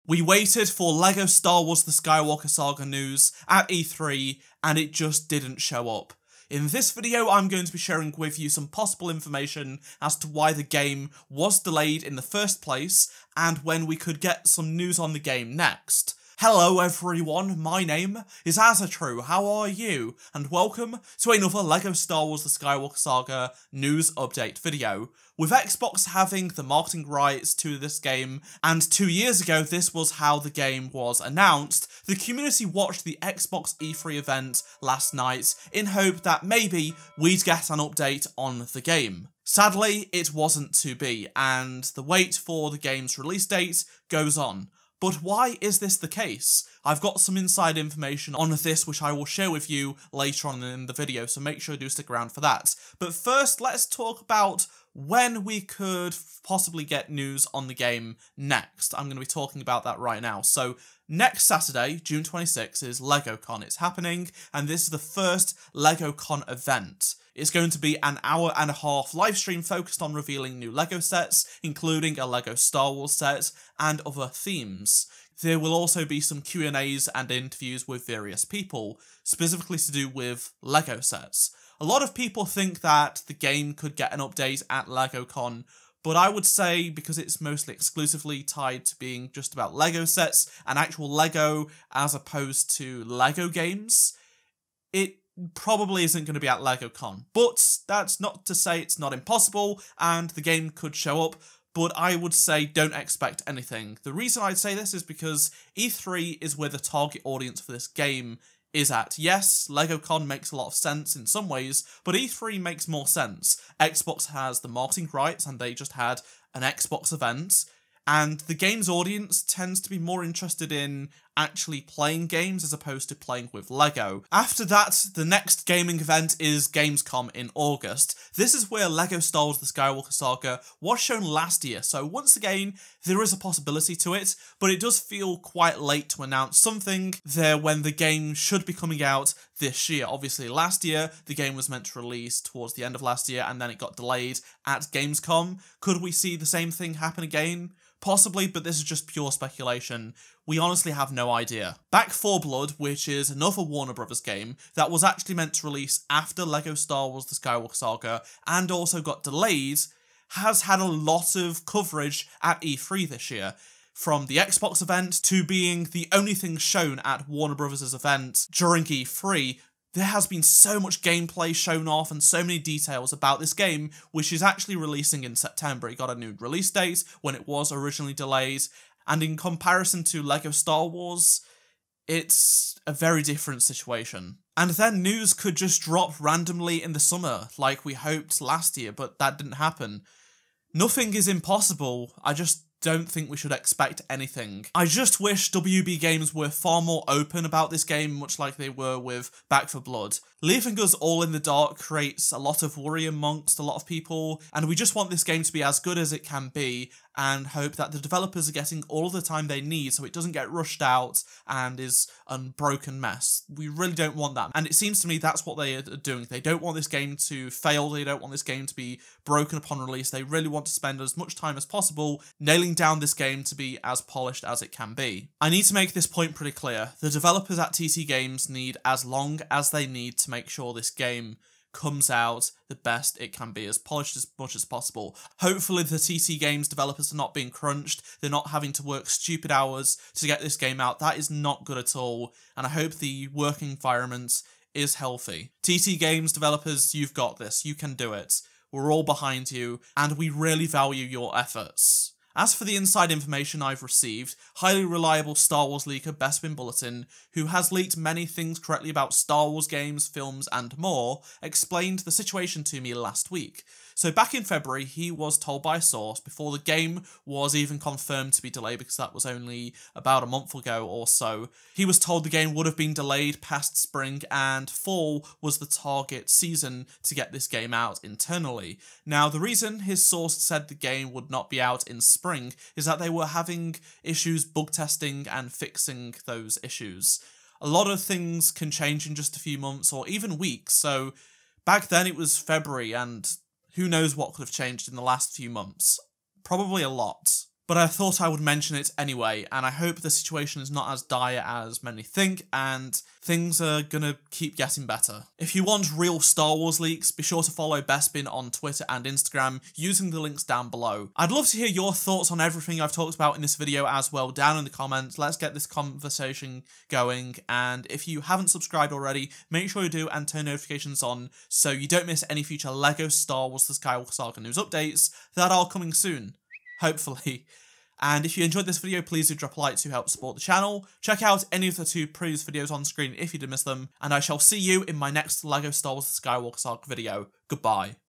We waited for LEGO Star Wars The Skywalker Saga news at E3 and it just didn't show up. In this video, I'm going to be sharing with you some possible information as to why the game was delayed in the first place and when we could get some news on the game next. Hello everyone, my name is Azatru, how are you? And welcome to another LEGO Star Wars The Skywalker Saga news update video. With Xbox having the marketing rights to this game, and 2 years ago this was how the game was announced, the community watched the Xbox E3 event last night in hope that maybe we'd get an update on the game. Sadly, it wasn't to be, and the wait for the game's release date goes on. But why is this the case? I've got some inside information on this which I will share with you later on in the video, so make sure to stick around for that. But first, let's talk about when we could possibly get news on the game next. I'm going to be talking about that right now. So next Saturday, June 26th, is LEGOCon. It's happening, and this is the first LEGOCon event. It's going to be an 1.5-hour live stream focused on revealing new LEGO sets, including a LEGO Star Wars set and other themes. There will also be some Q&As and interviews with various people, specifically to do with LEGO sets. A lot of people think that the game could get an update at LEGOCon, but I would say, because it's mostly exclusively tied to being just about LEGO sets and actual LEGO as opposed to LEGO games, it probably isn't going to be at LEGOCon. But that's not to say it's not impossible, and the game could show up, but I would say don't expect anything. The reason I'd say this is because E3 is where the target audience for this game is at. Yes, LEGOCon makes a lot of sense in some ways, but E3 makes more sense. Xbox has the marketing rights, and they just had an Xbox event, and the game's audience tends to be more interested in actually playing games as opposed to playing with LEGO. After that, the next gaming event is Gamescom in August. This is where LEGO Star Wars The Skywalker Saga was shown last year, so once again, there is a possibility to it, but it does feel quite late to announce something there when the game should be coming out this year. Obviously, last year, the game was meant to release towards the end of last year, and then it got delayed at Gamescom. Could we see the same thing happen again? Possibly, but this is just pure speculation. We honestly have no idea. Back 4 Blood, which is another Warner Brothers game that was actually meant to release after LEGO Star Wars The Skywalker Saga and also got delayed, has had a lot of coverage at E3 this year. From the Xbox event to being the only thing shown at Warner Brothers' event during E3, there has been so much gameplay shown off and so many details about this game, which is actually releasing in September. It got a new release date when it was originally delayed, and in comparison to LEGO Star Wars, it's a very different situation. And then news could just drop randomly in the summer, like we hoped last year, but that didn't happen. Nothing is impossible, I just don't think we should expect anything. I just wish WB Games were far more open about this game, much like they were with Back 4 Blood. Leaving us all in the dark creates a lot of worry amongst a lot of people, and we just want this game to be as good as it can be, and hope that the developers are getting all the time they need so it doesn't get rushed out and is a broken mess. We really don't want that, and it seems to me that's what they are doing. They don't want this game to fail, they don't want this game to be broken upon release, they really want to spend as much time as possible nailing down this game to be as polished as it can be. I need to make this point pretty clear. The developers at TT Games need as long as they need to make sure this game comes out the best it can be, as polished as much as possible. Hopefully the TT Games developers are not being crunched, they're not having to work stupid hours to get this game out. That is not good at all, and I hope the working environment is healthy. TT Games developers, you've got this, you can do it. We're all behind you, and we really value your efforts. As for the inside information I've received, highly reliable Star Wars leaker Bespin Bulletin, who has leaked many things correctly about Star Wars games, films and more, explained the situation to me last week. So back in February, he was told by a source, before the game was even confirmed to be delayed, because that was only about a month ago or so, he was told the game would have been delayed past spring and fall was the target season to get this game out internally. Now, the reason his source said the game would not be out in spring is that they were having issues bug testing and fixing those issues. A lot of things can change in just a few months or even weeks, so back then it was February and who knows what could have changed in the last few months. Probably a lot. but I thought I would mention it anyway, and I hope the situation is not as dire as many think, and things are gonna keep getting better. If you want real Star Wars leaks, be sure to follow Bespin on Twitter and Instagram using the links down below. I'd love to hear your thoughts on everything I've talked about in this video as well down in the comments. Let's get this conversation going, and if you haven't subscribed already, make sure you do and turn notifications on so you don't miss any future LEGO Star Wars The Skywalker Saga news updates that are coming soon. Hopefully. And if you enjoyed this video, please do drop a like to help support the channel. Check out any of the 2 previous videos on screen if you did miss them, and I shall see you in my next LEGO Star Wars The Skywalker Saga video. Goodbye.